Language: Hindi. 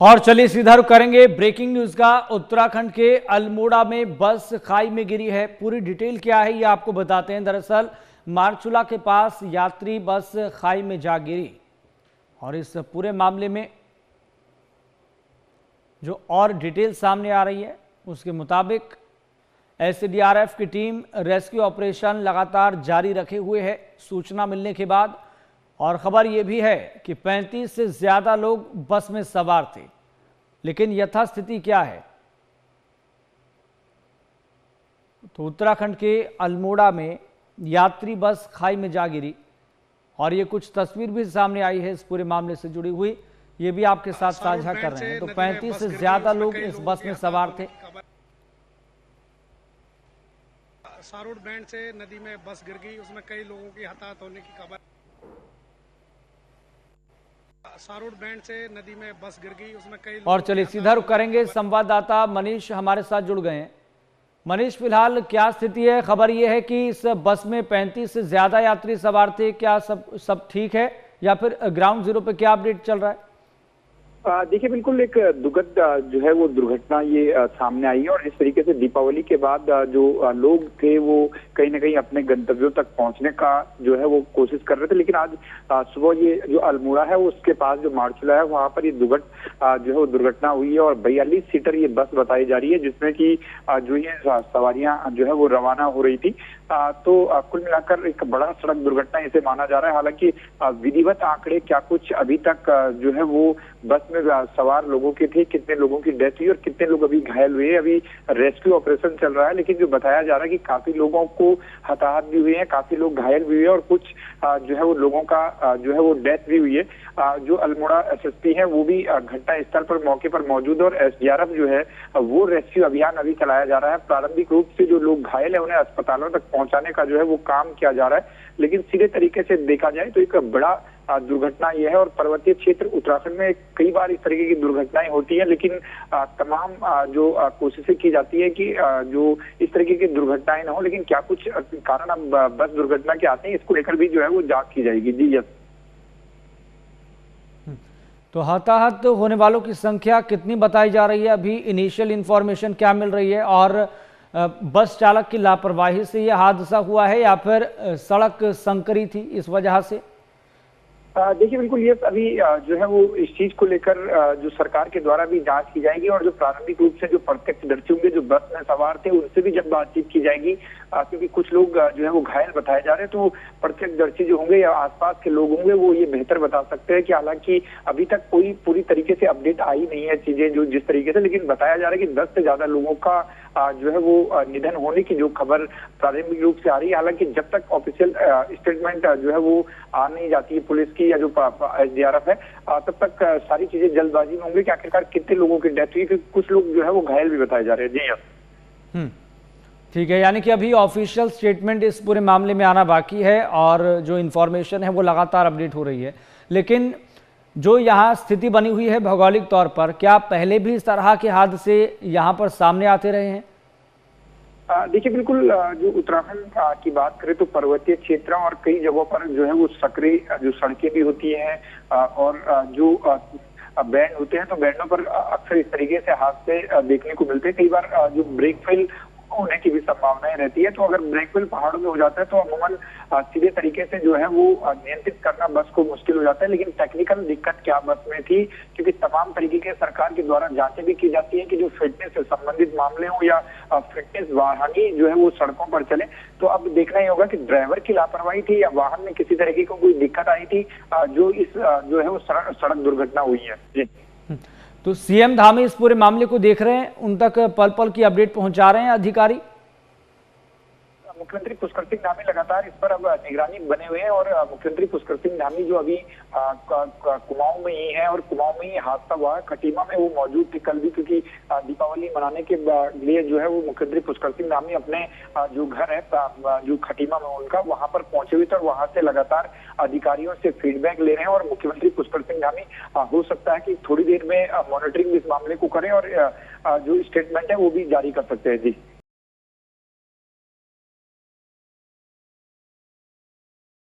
और चलिए सीधा रुख करेंगे ब्रेकिंग न्यूज का। उत्तराखंड के अल्मोड़ा में बस खाई में गिरी है। पूरी डिटेल क्या है ये आपको बताते हैं। दरअसल मारचूला के पास यात्री बस खाई में जा गिरी और इस पूरे मामले में जो और डिटेल सामने आ रही है उसके मुताबिक एसडीआरएफ की टीम रेस्क्यू ऑपरेशन लगातार जारी रखे हुए है सूचना मिलने के बाद। और खबर यह भी है कि 35 से ज्यादा लोग बस में सवार थे, लेकिन यथास्थिति क्या है तो उत्तराखंड के अल्मोड़ा में यात्री बस खाई में जा गिरी और ये कुछ तस्वीर भी सामने आई है इस पूरे मामले से जुड़ी हुई, ये भी आपके साथ साझा कर रहे हैं। तो 35 से ज्यादा लोग इस बस में सवार थे। सारोड बैंड से नदी में बस गिर गई, उसमें कई लोगों की हताहत होने की खबर। सारोड बैंड से नदी में बस गिर गई, उसमें कई। और चलिए सीधा रुख करेंगे, संवाददाता मनीष हमारे साथ जुड़ गए हैं। मनीष, फिलहाल क्या स्थिति है? खबर यह है कि इस बस में 35 से ज्यादा यात्री सवार थे, क्या सब ठीक है या फिर ग्राउंड जीरो पे क्या अपडेट चल रहा है? देखिए, बिल्कुल एक दुखद जो है वो दुर्घटना ये सामने आई है। और जिस तरीके से दीपावली के बाद जो लोग थे वो कहीं ना कहीं अपने गंतव्यों तक पहुंचने का जो है वो कोशिश कर रहे थे, लेकिन आज सुबह ये जो अल्मोड़ा है उसके पास जो मारचूला है वहां पर ये जो है वो दुर्घटना हुई है। और 42 सीटर ये बस बताई जा रही है जिसमें कि जो ये सवारियां जो है वो रवाना हो रही थी। तो कुल मिलाकर एक बड़ा सड़क दुर्घटना इसे माना जा रहा है। हालांकि विधिवत आंकड़े क्या कुछ अभी तक जो है वो बस में सवार लोगों के थे, कितने लोगों की डेथ हुई और कितने लोग अभी घायल हुए, अभी रेस्क्यू ऑपरेशन चल रहा है। लेकिन जो बताया जा रहा है कि काफी लोगों को हताहत भी हुई है, काफी लोग घायल भी हुए और कुछ जो है वो लोगों का जो है वो डेथ भी हुई है। जो अल्मोड़ा एसएसपी है वो भी घटना स्थल पर मौके पर मौजूद है और एसडीआरएफ जो है वो रेस्क्यू अभियान अभी चलाया जा रहा है। प्रारंभिक रूप से जो लोग घायल है उन्हें अस्पतालों तक पहुंचाने का जो है वो काम किया जा रहा है। लेकिन सीधे तरीके से देखा जाए तो एक बड़ा दुर्घटना यह है। और पर्वतीय क्षेत्र उत्तराखंड में कई बार इस तरीके की दुर्घटनाएं होती है, लेकिन तमाम जो कोशिशें की जाती है कि जो इस तरीके की दुर्घटनाएं ना हो, लेकिन क्या कुछ कारण अब बस दुर्घटना के आते हैं, इसको लेकर भी जो है वो जांच की जाएगी। जी यस। तो हताहत होने वालों की संख्या कितनी बताई जा रही है? अभी इनिशियल इंफॉर्मेशन क्या मिल रही है? और बस चालक की लापरवाही से यह हादसा हुआ है या फिर सड़क संकरी थी इस वजह से? देखिए, बिल्कुल ये अभी जो है वो इस चीज को लेकर जो सरकार के द्वारा भी जांच की जाएगी और जो प्रारंभिक रूप से जो प्रत्यक्षदर्शी होंगे जो बस में सवार थे उनसे भी जब बातचीत की जाएगी, क्योंकि कुछ लोग जो है वो घायल बताए जा रहे हैं, तो प्रत्यक्षदर्शी जो होंगे या आसपास के लोग होंगे वो ये बेहतर बता सकते हैं कि हालांकि अभी तक कोई पूरी तरीके से अपडेट आई नहीं है चीजें जो जिस तरीके से, लेकिन बताया जा रहा है कि 10 से ज्यादा लोगों का जो है वो निधन होने की जो खबर प्रारंभिक रूप से आ रही है। हालांकि जब तक ऑफिशियल स्टेटमेंट जो है वो आ नहीं जाती है पुलिस की या जो एसडीआरएफ है, तब तक सारी चीजें जल्दबाजी में होंगी कि आखिरकार कितने लोगों की डेथ हुई, क्योंकि कुछ लोग जो है वो घायल भी बताए जा रहे हैं। जी ठीक है, यानी कि अभी ऑफिशियल स्टेटमेंट इस पूरे मामले में आना बाकी है और जो इन्फॉर्मेशन है वो लगातार अपडेट हो रही है। लेकिन जो यहाँ स्थिति बनी हुई है भौगोलिक तौर पर, क्या पहले भी इस तरह के हादसे यहाँ पर सामने आते रहे हैं? देखिए, बिल्कुल जो उत्तराखंड की बात करें तो पर्वतीय क्षेत्र और कई जगहों पर जो है वो सकरी जो सड़कें भी होती हैं और जो बैंड होते हैं, तो बैंडों पर अक्सर इस तरीके से हादसे देखने को मिलते हैं। कई बार जो ब्रेक फेल होने की भी संभावनाएं रहती है, तो अगर ब्रेक फेल पहाड़ों में हो जाता है तो अमूमन सीधे तरीके से जो है वो नियंत्रित करना बस को मुश्किल हो जाता है। लेकिन टेक्निकल दिक्कत क्या बस में थी, क्योंकि तमाम तरीके के सरकार के द्वारा जांचें भी की जाती है कि जो फिटनेस से संबंधित मामले हो या फिटनेस वाहन जो है वो सड़कों पर चले। तो अब देखना ही होगा कि ड्राइवर की लापरवाही थी या वाहन में किसी तरीके को कोई दिक्कत आई थी जो इस जो है वो सड़क दुर्घटना हुई है। जी, तो सीएम धामी इस पूरे मामले को देख रहे हैं, उन तक पल पल की अपडेट पहुंचा रहे हैं अधिकारी। मुख्यमंत्री पुष्कर सिंह धामी लगातार इस पर अब निगरानी बने हुए हैं और मुख्यमंत्री पुष्कर सिंह धामी जो अभी कुमाऊं में ही है और कुमाऊं में ही हादसा हुआ है, खटीमा में वो मौजूद थे कल भी, क्योंकि दीपावली मनाने के लिए जो है वो मुख्यमंत्री पुष्कर सिंह धामी अपने जो घर है जो खटीमा में उनका वहां पर पहुंचे हुए थे और वहां से लगातार अधिकारियों से फीडबैक ले रहे हैं। और मुख्यमंत्री पुष्कर सिंह धामी हो सकता है कि थोड़ी देर में मॉनिटरिंग इस मामले को करें और जो स्टेटमेंट है वो भी जारी कर सकते हैं। जी।